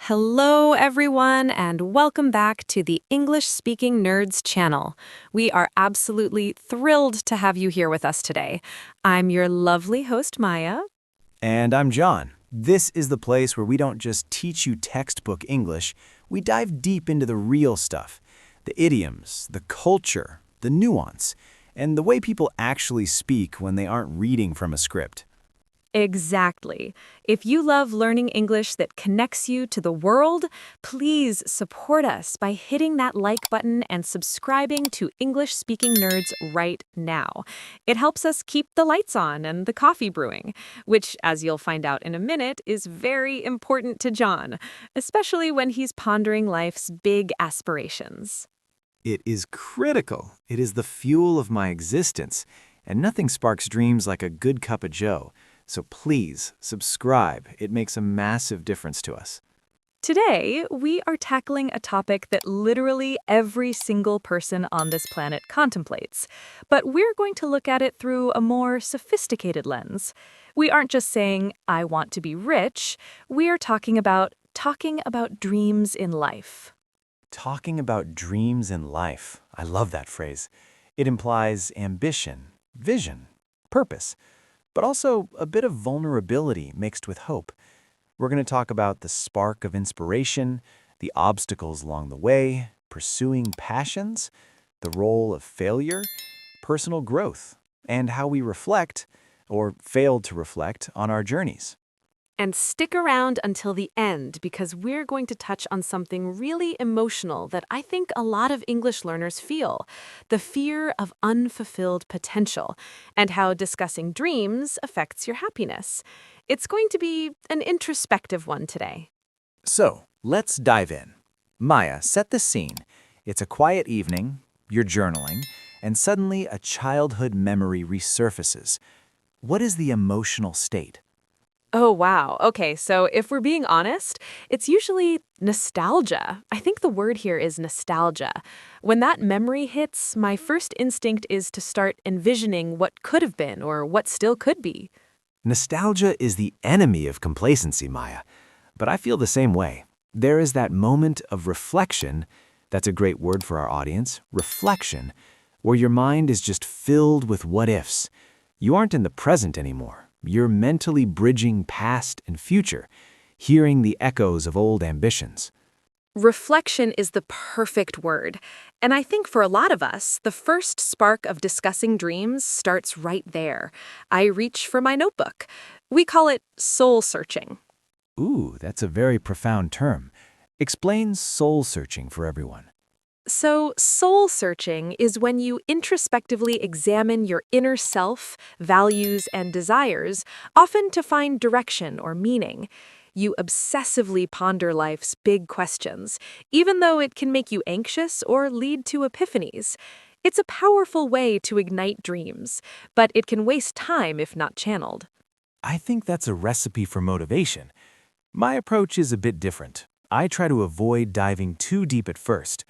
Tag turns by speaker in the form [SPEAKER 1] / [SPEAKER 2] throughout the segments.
[SPEAKER 1] Hello, everyone, and welcome back to the English Speaking Nerds channel. We are absolutely thrilled to have you here with us today. I'm your lovely host, Maya.
[SPEAKER 2] And I'm John. This is the place where we don't just teach you textbook English, we dive deep into the real stuff. The idioms, the culture, the nuance, and the way people actually speak when they aren't reading from a script.
[SPEAKER 1] Exactly. If you love learning English that connects you to the world, please support us by hitting that like button and subscribing to English Speaking Nerds right now. It helps us keep the lights on and the coffee brewing, which, as you'll find out in a minute, is very important to John, especially when he's pondering life's big aspirations.
[SPEAKER 2] It is critical. It is the fuel of my existence, and nothing sparks dreams like a good cup of joe. So please, subscribe. It makes a massive difference to us.
[SPEAKER 1] Today, we are tackling a topic that literally every single person on this planet contemplates, but we're going to look at it through a more sophisticated lens. We aren't just saying, I want to be rich, we are talking about dreams in life.
[SPEAKER 2] Talking about dreams in life. I love that phrase. It implies ambition, vision, purpose, but also a bit of vulnerability mixed with hope. We're going to talk about the spark of inspiration, the obstacles along the way, pursuing passions, the role of failure, personal growth, and how we reflect, or fail to reflect, on our journeys.
[SPEAKER 1] And stick around until the end because we're going to touch on something really emotional that I think a lot of English learners feel, the fear of unfulfilled potential, and how discussing dreams affects your happiness. It's going to be an introspective one today.
[SPEAKER 2] So, let's dive in. Maya, set the scene. It's a quiet evening, you're journaling, and suddenly a childhood memory resurfaces. What is the emotional state?
[SPEAKER 1] Oh, wow. Okay, so if we're being honest, it's usually nostalgia. I think the word here is nostalgia. When that memory hits, my first instinct is to start envisioning what could have been or what still could be.
[SPEAKER 2] Nostalgia is the enemy of complacency, Maya. But I feel the same way. There is that moment of reflection, that's a great word for our audience, reflection, where your mind is just filled with what-ifs. You aren't in the present anymore. You're mentally bridging past and future, hearing the echoes of old ambitions.
[SPEAKER 1] Reflection is the perfect word. And I think for a lot of us, the first spark of discussing dreams starts right there. I reach for my notebook. We call it soul searching.
[SPEAKER 2] Ooh, that's a very profound term. Explain soul searching for everyone.
[SPEAKER 1] So, soul searching is when you introspectively examine your inner self, values, and desires, often to find direction or meaning. You obsessively ponder life's big questions, even though it can make you anxious or lead to epiphanies. It's a powerful way to ignite dreams, but it can waste time if not channeled.
[SPEAKER 2] I think that's a recipe for motivation. My approach is a bit different. I try to avoid diving too deep at first.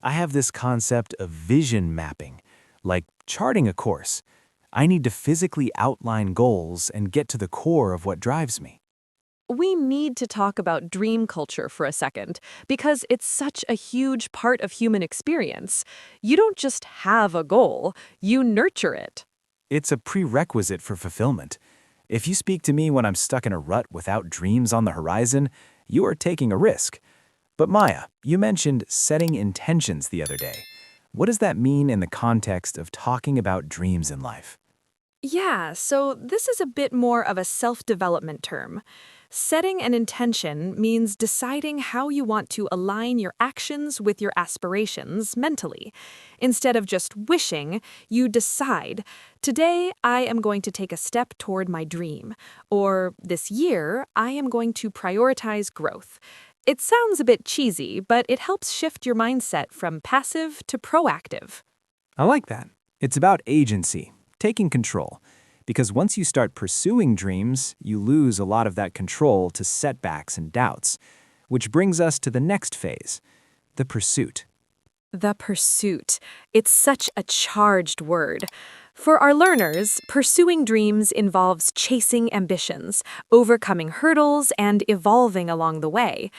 [SPEAKER 2] I have this concept of vision mapping, like charting a course. I need to physically outline goals and get to the core of what drives me.
[SPEAKER 1] We need to talk about dream culture for a second, because it's such a huge part of human experience. You don't just have a goal, you nurture it.
[SPEAKER 2] It's a prerequisite for fulfillment. If you speak to me when I'm stuck in a rut without dreams on the horizon, you are taking a risk. But Maya, you mentioned setting intentions the other day. What does that mean in the context of talking about dreams in life?
[SPEAKER 1] Yeah, so this is a bit more of a self-development term. Setting an intention means deciding how you want to align your actions with your aspirations mentally. Instead of just wishing, you decide, today I am going to take a step toward my dream, or this year I am going to prioritize growth. It sounds a bit cheesy, but it helps shift your mindset from passive to proactive.
[SPEAKER 2] I like that. It's about agency, taking control. Because once you start pursuing dreams, you lose a lot of that control to setbacks and doubts. Which brings us to the next phase, the pursuit.
[SPEAKER 1] The pursuit. It's such a charged word. For our learners, pursuing dreams involves chasing ambitions, overcoming hurdles, and evolving along the way.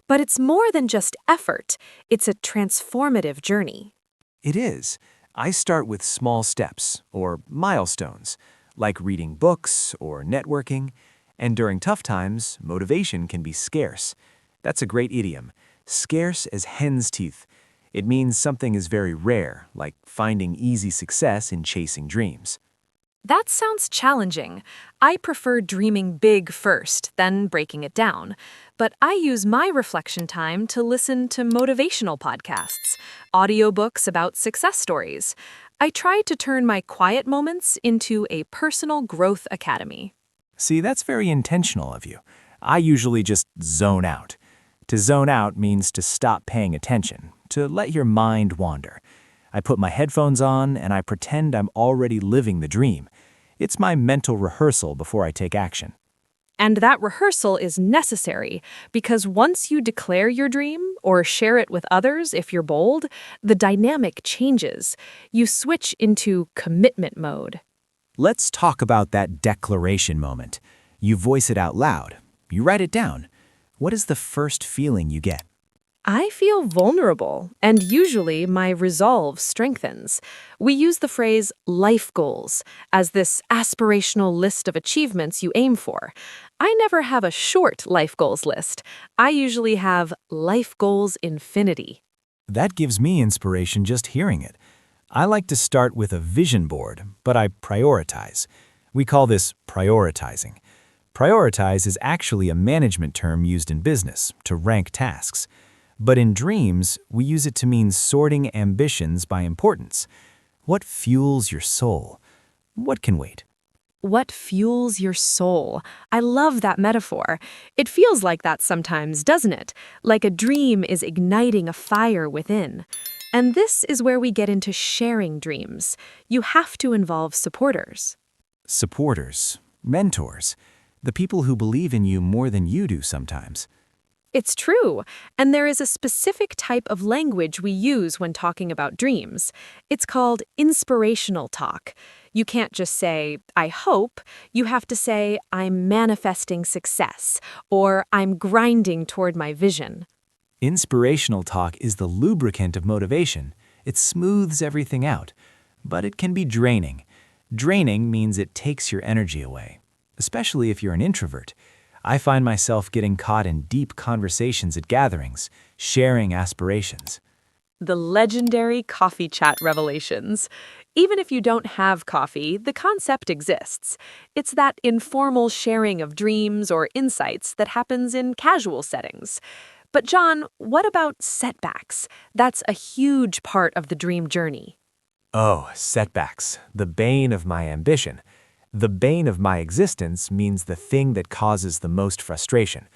[SPEAKER 1] But it's more than just effort, it's a transformative journey.
[SPEAKER 2] It is. I start with small steps, or milestones, like reading books or networking, and during tough times, motivation can be scarce. That's a great idiom. Scarce as hen's teeth. It means something is very rare, like finding easy success in chasing dreams.
[SPEAKER 1] That sounds challenging. I prefer dreaming big first, then breaking it down. But I use my reflection time to listen to motivational podcasts, audiobooks about success stories. I try to turn my quiet moments into a personal growth academy.
[SPEAKER 2] See, that's very intentional of you. I usually just zone out. To zone out means to stop paying attention, to let your mind wander. I put my headphones on and I pretend I'm already living the dream. It's my mental rehearsal before I take action.
[SPEAKER 1] And that rehearsal is necessary because once you declare your dream or share it with others if you're bold, the dynamic changes. You switch into commitment mode.
[SPEAKER 2] Let's talk about that declaration moment. You voice it out loud. You write it down. What is the first feeling you get?
[SPEAKER 1] I feel vulnerable, and usually my resolve strengthens. We use the phrase life goals as this aspirational list of achievements you aim for. I never have a short life goals list. I usually have life goals infinity.
[SPEAKER 2] That gives me inspiration just hearing it. I like to start with a vision board, but I prioritize. We call this prioritizing. Prioritize is actually a management term used in business to rank tasks. But in dreams, we use it to mean sorting ambitions by importance. What fuels your soul? What can wait?
[SPEAKER 1] What fuels your soul? I love that metaphor. It feels like that sometimes, doesn't it? Like a dream is igniting a fire within. And this is where we get into sharing dreams. You have to involve supporters.
[SPEAKER 2] Supporters, mentors, the people who believe in you more than you do sometimes.
[SPEAKER 1] It's true, and there is a specific type of language we use when talking about dreams. It's called inspirational talk. You can't just say, I hope. You have to say, I'm manifesting success, or I'm grinding toward my vision.
[SPEAKER 2] Inspirational talk is the lubricant of motivation. It smooths everything out, but it can be draining. Draining means it takes your energy away, especially if you're an introvert. I find myself getting caught in deep conversations at gatherings, sharing aspirations.
[SPEAKER 1] The legendary coffee chat revelations. Even if you don't have coffee, the concept exists. It's that informal sharing of dreams or insights that happens in casual settings. But John, what about setbacks? That's a huge part of the dream journey.
[SPEAKER 2] Oh, setbacks, the bane of my ambition. The bane of my existence means the thing that causes the most frustration.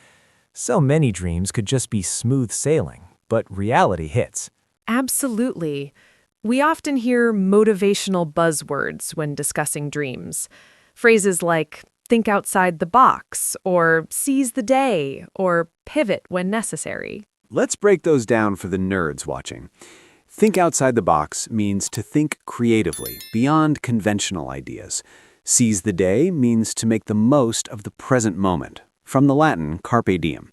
[SPEAKER 2] So many dreams could just be smooth sailing, but reality hits.
[SPEAKER 1] Absolutely. We often hear motivational buzzwords when discussing dreams. Phrases like, think outside the box, or seize the day, or pivot when necessary.
[SPEAKER 3] Let's break those down for the nerds watching. Think outside the box means to think creatively, beyond conventional ideas. Seize the day means to make the most of the present moment, from the Latin carpe diem.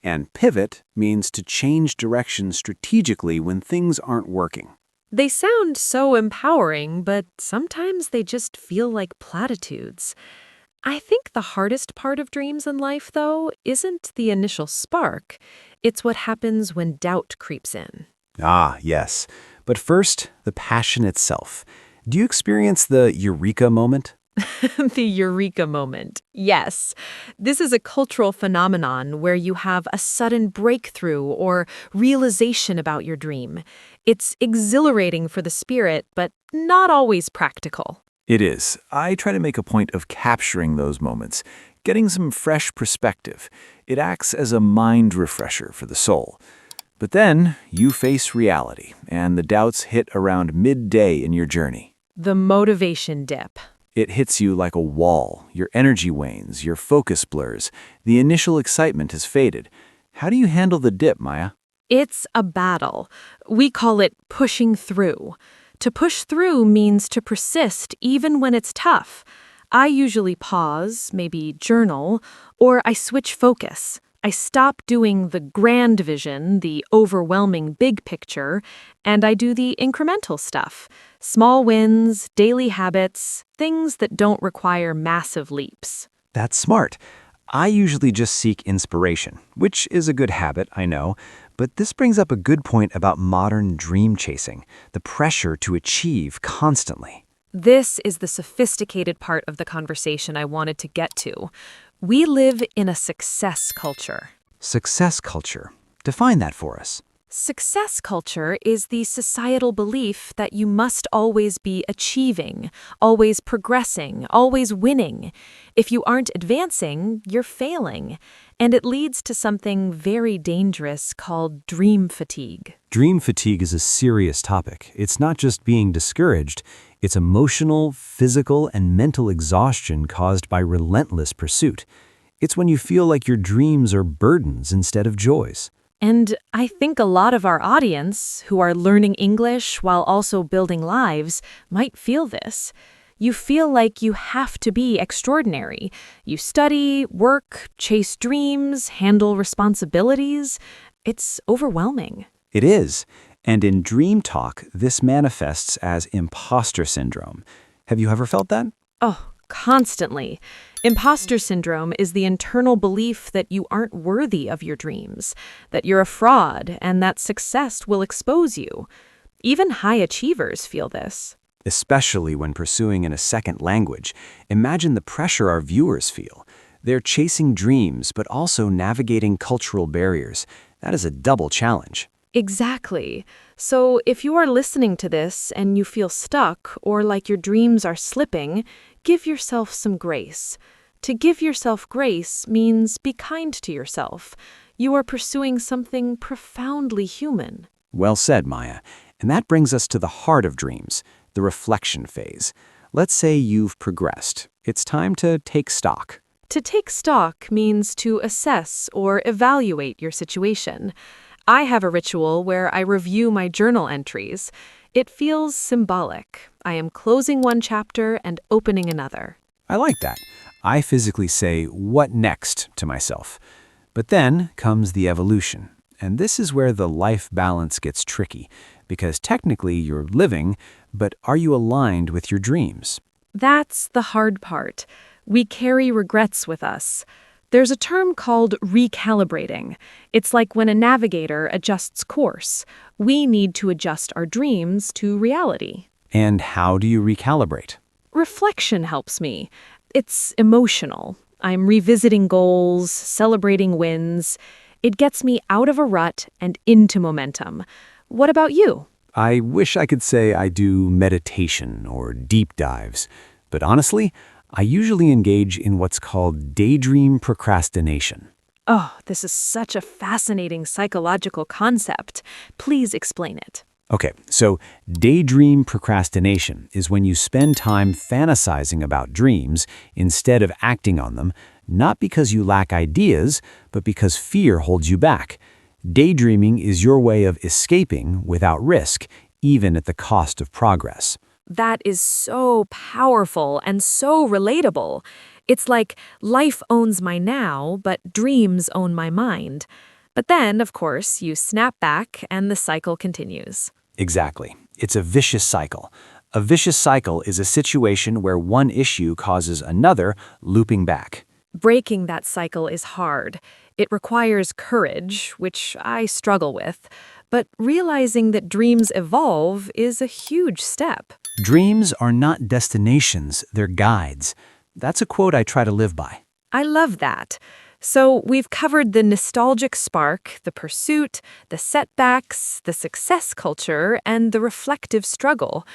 [SPEAKER 3] And pivot means to change direction strategically when things aren't working.
[SPEAKER 1] They sound so empowering, but sometimes they just feel like platitudes. I think the hardest part of dreams in life, though, isn't the initial spark. It's what happens when doubt creeps in.
[SPEAKER 3] Ah, yes. But first, the passion itself. Do you experience the eureka moment?
[SPEAKER 1] The eureka moment. Yes. This is a cultural phenomenon where you have a sudden breakthrough or realization about your dream. It's exhilarating for the spirit, but not always practical.
[SPEAKER 3] It is. I try to make a point of capturing those moments, getting some fresh perspective. It acts as a mind refresher for the soul. But then you face reality, and the doubts hit around midday in your journey.
[SPEAKER 1] The motivation dip.
[SPEAKER 3] It hits you like a wall. Your energy wanes, your focus blurs. The initial excitement has faded. How do you handle the dip, Maya?
[SPEAKER 1] It's a battle. We call it pushing through. To push through means to persist even when it's tough. I usually pause, maybe journal, or I switch focus. I stop doing the grand vision, the overwhelming big picture, and I do the incremental stuff. Small wins, daily habits, things that don't require massive leaps.
[SPEAKER 2] That's smart. I usually just seek inspiration, which is a good habit, I know, but this brings up a good point about modern dream chasing, the pressure to achieve constantly.
[SPEAKER 1] This is the sophisticated part of the conversation I wanted to get to. We live in a success culture.
[SPEAKER 2] Success culture. Define that for us.
[SPEAKER 1] Success culture is the societal belief that you must always be achieving, always progressing, always winning. If you aren't advancing, you're failing. And it leads to something very dangerous called dream fatigue.
[SPEAKER 2] Dream fatigue is a serious topic. It's not just being discouraged, it's emotional, physical, and mental exhaustion caused by relentless pursuit. It's when you feel like your dreams are burdens instead of joys.
[SPEAKER 1] And I think a lot of our audience, who are learning English while also building lives, might feel this. You feel like you have to be extraordinary. You study, work, chase dreams, handle responsibilities. It's overwhelming.
[SPEAKER 2] It is. And in dream talk, this manifests as imposter syndrome. Have you ever felt that?
[SPEAKER 1] Oh, constantly. Imposter syndrome is the internal belief that you aren't worthy of your dreams, that you're a fraud, and that success will expose you. Even high achievers feel this.
[SPEAKER 2] Especially when pursuing in a second language. Imagine the pressure our viewers feel. They're chasing dreams, but also navigating cultural barriers. That is a double challenge.
[SPEAKER 1] Exactly. So if you are listening to this and you feel stuck or like your dreams are slipping, give yourself some grace. To give yourself grace means be kind to yourself. You are pursuing something profoundly human.
[SPEAKER 2] Well said, Maya. And that brings us to the heart of dreams, the reflection phase. Let's say you've progressed. It's time to take stock.
[SPEAKER 1] To take stock means to assess or evaluate your situation. I have a ritual where I review my journal entries. It feels symbolic. I am closing one chapter and opening another.
[SPEAKER 2] I like that. I physically say, "What next?" to myself. But then comes the evolution. And this is where the life balance gets tricky, because technically you're living, but are you aligned with your dreams?
[SPEAKER 1] That's the hard part. We carry regrets with us. There's a term called recalibrating. It's like when a navigator adjusts course. We need to adjust our dreams to reality.
[SPEAKER 2] And how do you recalibrate?
[SPEAKER 1] Reflection helps me. It's emotional. I'm revisiting goals, celebrating wins. It gets me out of a rut and into momentum. What about you?
[SPEAKER 2] I wish I could say I do meditation or deep dives, but honestly, I usually engage in what's called daydream procrastination.
[SPEAKER 1] Oh, this is such a fascinating psychological concept. Please explain it.
[SPEAKER 2] Okay, so daydream procrastination is when you spend time fantasizing about dreams instead of acting on them, not because you lack ideas, but because fear holds you back. Daydreaming is your way of escaping without risk, even at the cost of progress.
[SPEAKER 1] That is so powerful and so relatable. It's like life owns my now, but dreams own my mind. But then, of course, you snap back and the cycle continues.
[SPEAKER 2] Exactly. It's a vicious cycle. A vicious cycle is a situation where one issue causes another, looping back.
[SPEAKER 1] Breaking that cycle is hard. It requires courage, which I struggle with. But realizing that dreams evolve is a huge step.
[SPEAKER 2] Dreams are not destinations, they're guides. That's a quote I try to live by.
[SPEAKER 1] I love that. So we've covered the nostalgic spark, the pursuit, the setbacks, the success culture, and the reflective struggle.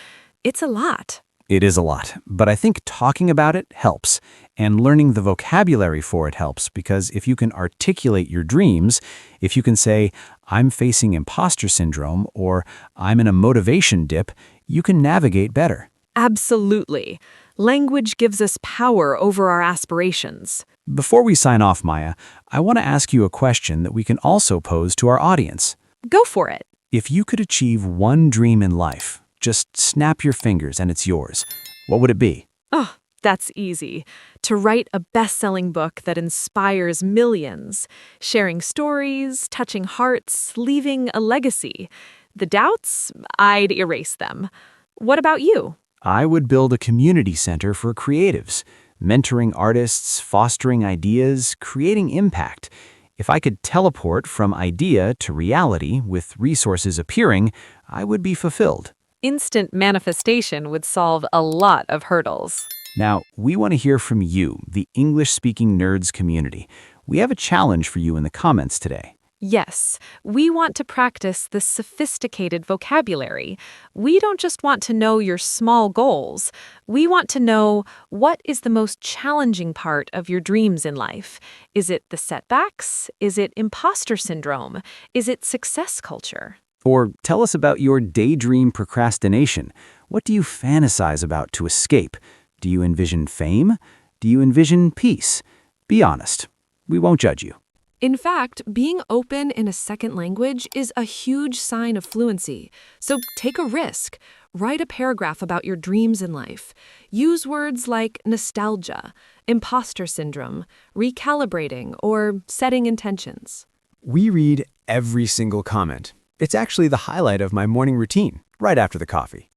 [SPEAKER 1] It's a lot.
[SPEAKER 2] It is a lot, but I think talking about it helps, and learning the vocabulary for it helps, because if you can articulate your dreams, if you can say, "I'm facing imposter syndrome," or "I'm in a motivation dip," you can navigate better.
[SPEAKER 1] Absolutely. Language gives us power over our aspirations.
[SPEAKER 2] Before we sign off, Maya, I want to ask you a question that we can also pose to our audience.
[SPEAKER 1] Go for it.
[SPEAKER 2] If you could achieve one dream in life,
[SPEAKER 3] just snap your fingers and it's yours, what would it be?
[SPEAKER 1] Oh, that's easy. To write a best-selling book that inspires millions, sharing stories, touching hearts, leaving a legacy. The doubts? I'd erase them. What about you?
[SPEAKER 3] I would build a community center for creatives, mentoring artists, fostering ideas, creating impact. If I could teleport from idea to reality with resources appearing, I would be fulfilled.
[SPEAKER 1] Instant manifestation would solve a lot of hurdles.
[SPEAKER 3] Now, we want to hear from you, the English-speaking nerds community. We have a challenge for you in the comments today.
[SPEAKER 1] Yes, we want to practice this sophisticated vocabulary. We don't just want to know your small goals. We want to know, what is the most challenging part of your dreams in life? Is it the setbacks? Is it imposter syndrome? Is it success culture?
[SPEAKER 3] Or tell us about your daydream procrastination. What do you fantasize about to escape? Do you envision fame? Do you envision peace? Be honest. We won't judge you.
[SPEAKER 1] In fact, being open in a second language is a huge sign of fluency. So take a risk. Write a paragraph about your dreams in life. Use words like nostalgia, imposter syndrome, recalibrating, or setting intentions.
[SPEAKER 3] We read every single comment. It's actually the highlight of my morning routine, right after the coffee.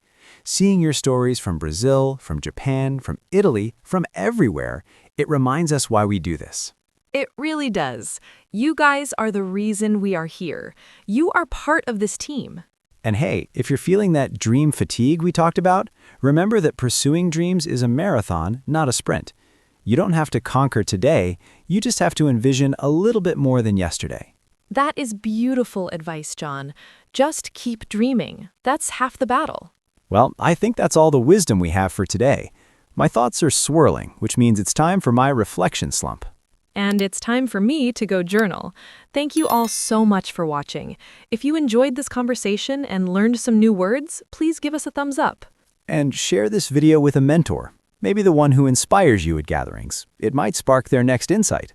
[SPEAKER 3] Seeing your stories from Brazil, from Japan, from Italy, from everywhere, it reminds us why we do this.
[SPEAKER 1] It really does. You guys are the reason we are here. You are part of this team.
[SPEAKER 3] And hey, if you're feeling that dream fatigue we talked about, remember that pursuing dreams is a marathon, not a sprint. You don't have to conquer today, you just have to envision a little bit more than yesterday.
[SPEAKER 1] That is beautiful advice, John. Just keep dreaming. That's half the battle.
[SPEAKER 3] Well, I think that's all the wisdom we have for today. My thoughts are swirling, which means it's time for my reflection slump.
[SPEAKER 1] And it's time for me to go journal. Thank you all so much for watching. If you enjoyed this conversation and learned some new words, please give us a thumbs up.
[SPEAKER 3] And share this video with a mentor, maybe the one who inspires you at gatherings. It might spark their next insight.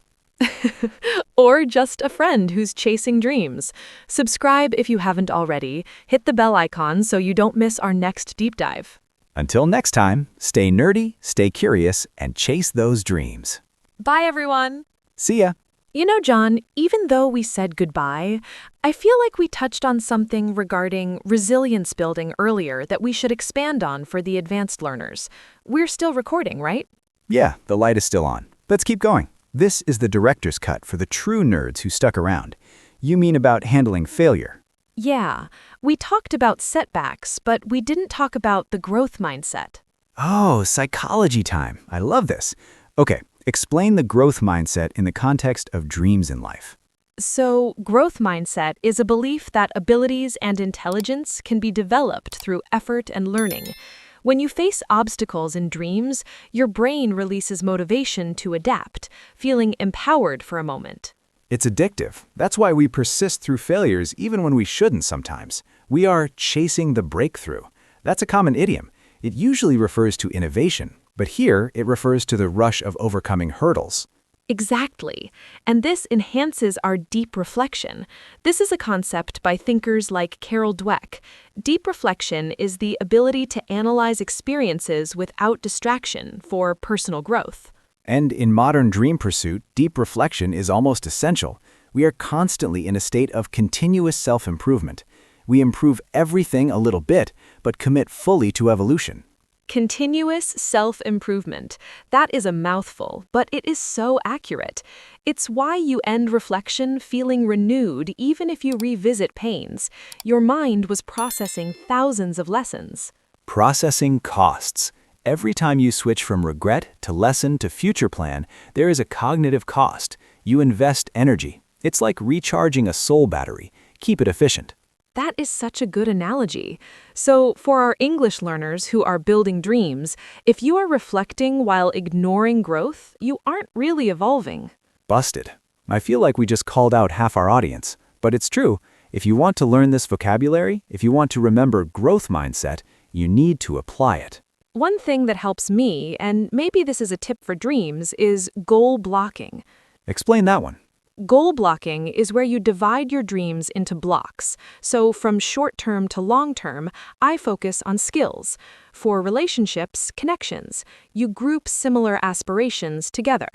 [SPEAKER 1] Or just a friend who's chasing dreams. Subscribe if you haven't already. Hit the bell icon so you don't miss our next deep dive.
[SPEAKER 3] Until next time, stay nerdy, stay curious, and chase those dreams.
[SPEAKER 1] Bye, everyone.
[SPEAKER 3] See ya!
[SPEAKER 1] You know, John, even though we said goodbye, I feel like we touched on something regarding resilience building earlier that we should expand on for the advanced learners. We're still recording, right?
[SPEAKER 3] Yeah, the light is still on. Let's keep going. This is the director's cut for the true nerds who stuck around. You mean about handling failure?
[SPEAKER 1] Yeah, we talked about setbacks, but we didn't talk about the growth mindset.
[SPEAKER 3] Oh, psychology time. I love this. Okay, explain the growth mindset in the context of dreams in life.
[SPEAKER 1] So, growth mindset is a belief that abilities and intelligence can be developed through effort and learning. When you face obstacles in dreams, your brain releases motivation to adapt, feeling empowered for a moment.
[SPEAKER 3] It's addictive. That's why we persist through failures even when we shouldn't sometimes. We are chasing the breakthrough. That's a common idiom. It usually refers to innovation, but here it refers to the rush of overcoming hurdles.
[SPEAKER 1] Exactly. And this enhances our deep reflection. This is a concept by thinkers like Carol Dweck. Deep reflection is the ability to analyze experiences without distraction for personal growth.
[SPEAKER 3] And in modern dream pursuit, deep reflection is almost essential. We are constantly in a state of continuous self-improvement. We improve everything a little bit, but commit fully to evolution.
[SPEAKER 1] Continuous self-improvement. That is a mouthful, but it is so accurate. It's why you end reflection feeling renewed even if you revisit pains. Your mind was processing thousands of lessons.
[SPEAKER 3] Processing costs. Every time you switch from regret to lesson to future plan, there is a cognitive cost. You invest energy. It's like recharging a soul battery. Keep it efficient.
[SPEAKER 1] That is such a good analogy. So, for our English learners who are building dreams, if you are reflecting while ignoring growth, you aren't really evolving.
[SPEAKER 3] Busted. I feel like we just called out half our audience. But it's true. If you want to learn this vocabulary, if you want to remember growth mindset, you need to apply it.
[SPEAKER 1] One thing that helps me, and maybe this is a tip for dreams, is goal blocking.
[SPEAKER 3] Explain that one.
[SPEAKER 1] Goal blocking is where you divide your dreams into blocks. So from short term to long term, I focus on skills. For relationships, connections. You group similar aspirations together.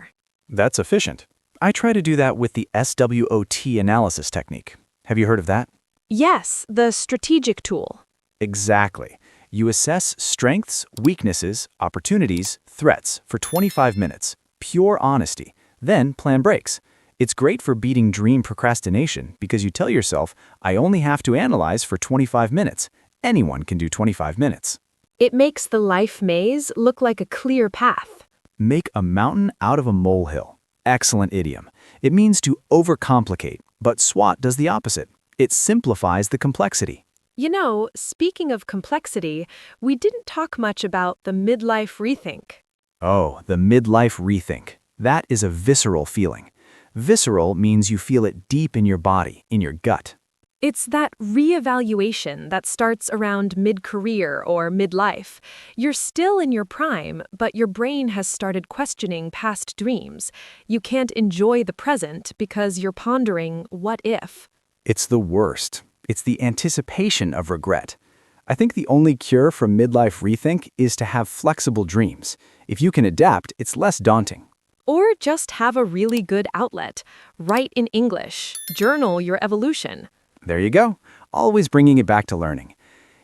[SPEAKER 2] That's efficient. I try to do that with the SWOT analysis technique. Have you heard of that?
[SPEAKER 1] Yes, the strategic tool.
[SPEAKER 2] Exactly. You assess strengths, weaknesses, opportunities, threats for 25 minutes. Pure honesty. Then plan breaks. It's great for beating dream procrastination because you tell yourself, I only have to analyze for 25 minutes. Anyone can do 25 minutes.
[SPEAKER 1] It makes the life maze look like a clear path.
[SPEAKER 2] Make a mountain out of a molehill. Excellent idiom. It means to overcomplicate, but SWOT does the opposite. It simplifies the complexity.
[SPEAKER 1] You know, speaking of complexity, we didn't talk much about the midlife rethink.
[SPEAKER 2] Oh, the midlife rethink. That is a visceral feeling. Visceral means you feel it deep in your body, in your gut.
[SPEAKER 1] It's that reevaluation that starts around mid-career or midlife. You're still in your prime, but your brain has started questioning past dreams. You can't enjoy the present because you're pondering what if.
[SPEAKER 2] It's the worst. It's the anticipation of regret. I think the only cure for midlife rethink is to have flexible dreams. If you can adapt, it's less daunting.
[SPEAKER 1] Or just have a really good outlet. Write in English. Journal your evolution.
[SPEAKER 2] There you go. Always bringing it back to learning.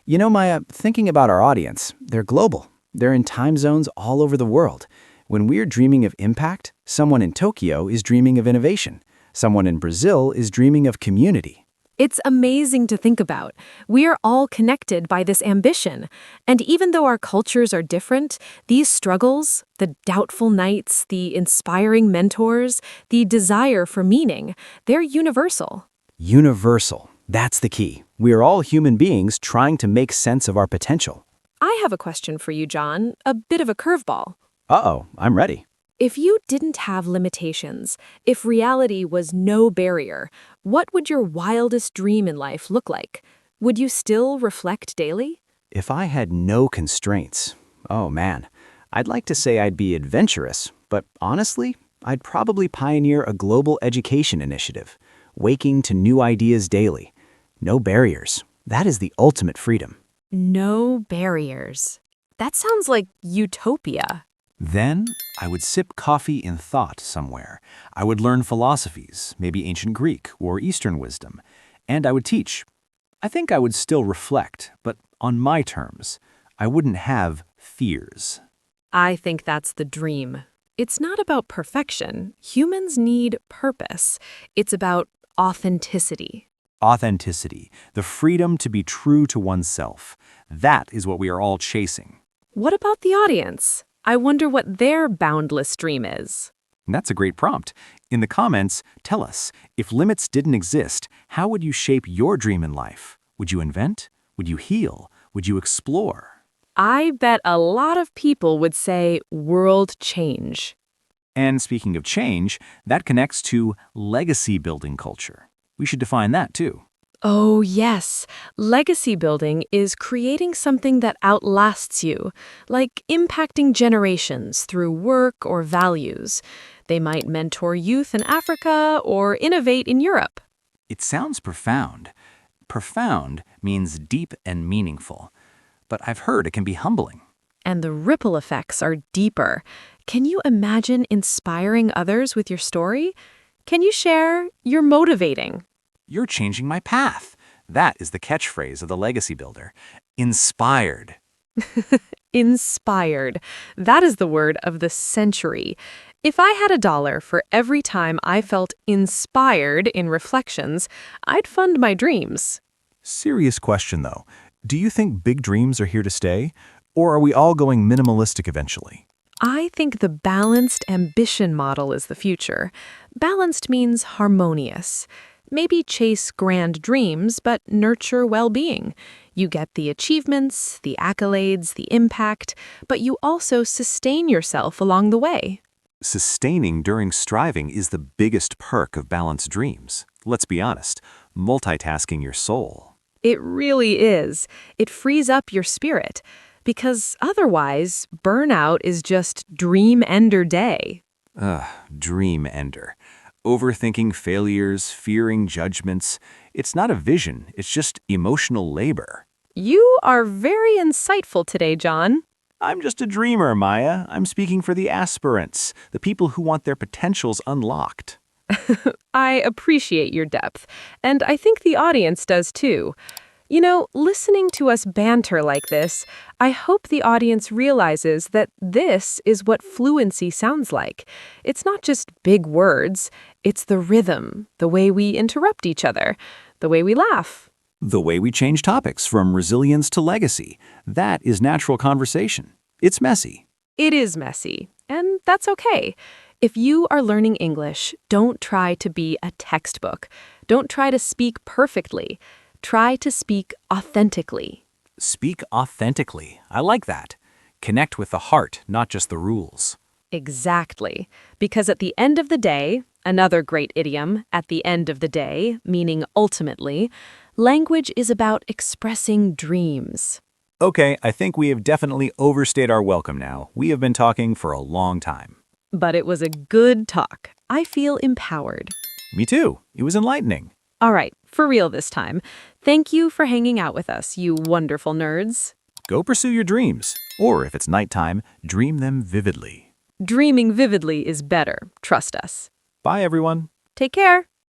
[SPEAKER 2] You know, Maya, thinking about our audience, they're global. They're in time zones all over the world. When we're dreaming of impact, someone in Tokyo is dreaming of innovation. Someone in Brazil is dreaming of community.
[SPEAKER 1] It's amazing to think about. We are all connected by this ambition. And even though our cultures are different, these struggles, the doubtful nights, the inspiring mentors, the desire for meaning, they're universal.
[SPEAKER 2] Universal. That's the key. We are all human beings trying to make sense of our potential.
[SPEAKER 1] I have a question for you, John, a bit of a curveball.
[SPEAKER 2] Uh-oh, I'm ready.
[SPEAKER 1] If you didn't have limitations, if reality was no barrier, what would your wildest dream in life look like? Would you still reflect daily?
[SPEAKER 2] If I had no constraints, oh man, I'd like to say I'd be adventurous, but honestly, I'd probably pioneer a global education initiative, waking to new ideas daily. No barriers. That is the ultimate freedom.
[SPEAKER 1] No barriers. That sounds like utopia.
[SPEAKER 2] Then I would sip coffee in thought somewhere. I would learn philosophies, maybe ancient Greek or Eastern wisdom, and I would teach. I think I would still reflect, but on my terms. I wouldn't have fears.
[SPEAKER 1] I think that's the dream. It's not about perfection. Humans need purpose. It's about authenticity.
[SPEAKER 2] Authenticity, the freedom to be true to oneself. That is what we are all chasing.
[SPEAKER 1] What about the audience? I wonder what their boundless dream is.
[SPEAKER 2] That's a great prompt. In the comments, tell us, if limits didn't exist, how would you shape your dream in life? Would you invent? Would you heal? Would you explore?
[SPEAKER 1] I bet a lot of people would say world change.
[SPEAKER 2] And speaking of change, that connects to legacy building culture. We should define that too.
[SPEAKER 1] Oh, yes. Legacy building is creating something that outlasts you, like impacting generations through work or values. They might mentor youth in Africa or innovate in Europe.
[SPEAKER 2] It sounds profound. Profound means deep and meaningful. But I've heard it can be humbling.
[SPEAKER 1] And the ripple effects are deeper. Can you imagine inspiring others with your story? Can you share? You're motivating.
[SPEAKER 2] You're changing my path. That is the catchphrase of the legacy builder. Inspired.
[SPEAKER 1] Inspired. That is the word of the century. If I had $1 for every time I felt inspired in reflections, I'd fund my dreams.
[SPEAKER 2] Serious question, though. Do you think big dreams are here to stay? Or are we all going minimalistic eventually?
[SPEAKER 1] I think the balanced ambition model is the future. Balanced means harmonious. Maybe chase grand dreams, but nurture well-being. You get the achievements, the accolades, the impact, but you also sustain yourself along the way.
[SPEAKER 2] Sustaining during striving is the biggest perk of balanced dreams. Let's be honest, multitasking your soul.
[SPEAKER 1] It really is. It frees up your spirit, because otherwise, burnout is just dream ender day.
[SPEAKER 2] Dream ender.
[SPEAKER 3] overthinking failures, fearing judgments. It's not a vision, it's just emotional labor.
[SPEAKER 1] You are very insightful today, John.
[SPEAKER 2] I'm just a dreamer, Maya. I'm speaking for the aspirants, the people who want their potentials unlocked.
[SPEAKER 1] I appreciate your depth, and I think the audience does too. You know, listening to us banter like this, I hope the audience realizes that this is what fluency sounds like. It's not just big words, it's the rhythm, the way we interrupt each other, the way we laugh.
[SPEAKER 3] The way we change topics from resilience to legacy, that is natural conversation. It's messy.
[SPEAKER 1] It is messy, and that's okay. If you are learning English, don't try to be a textbook. Don't try to speak perfectly. Try to speak authentically.
[SPEAKER 2] Speak authentically. I like that. Connect with the heart, not just the rules.
[SPEAKER 1] Exactly. Because at the end of the day, another great idiom, at the end of the day, meaning ultimately, language is about expressing dreams.
[SPEAKER 2] Okay, I think we have definitely overstayed our welcome now. We have been talking for a long time.
[SPEAKER 1] But it was a good talk. I feel empowered.
[SPEAKER 2] Me too. It was enlightening.
[SPEAKER 1] All right, for real this time. Thank you for hanging out with us, you wonderful nerds.
[SPEAKER 2] Go pursue your dreams. Or if it's nighttime, dream them vividly.
[SPEAKER 1] Dreaming vividly is better, trust us.
[SPEAKER 2] Bye, everyone.
[SPEAKER 1] Take care.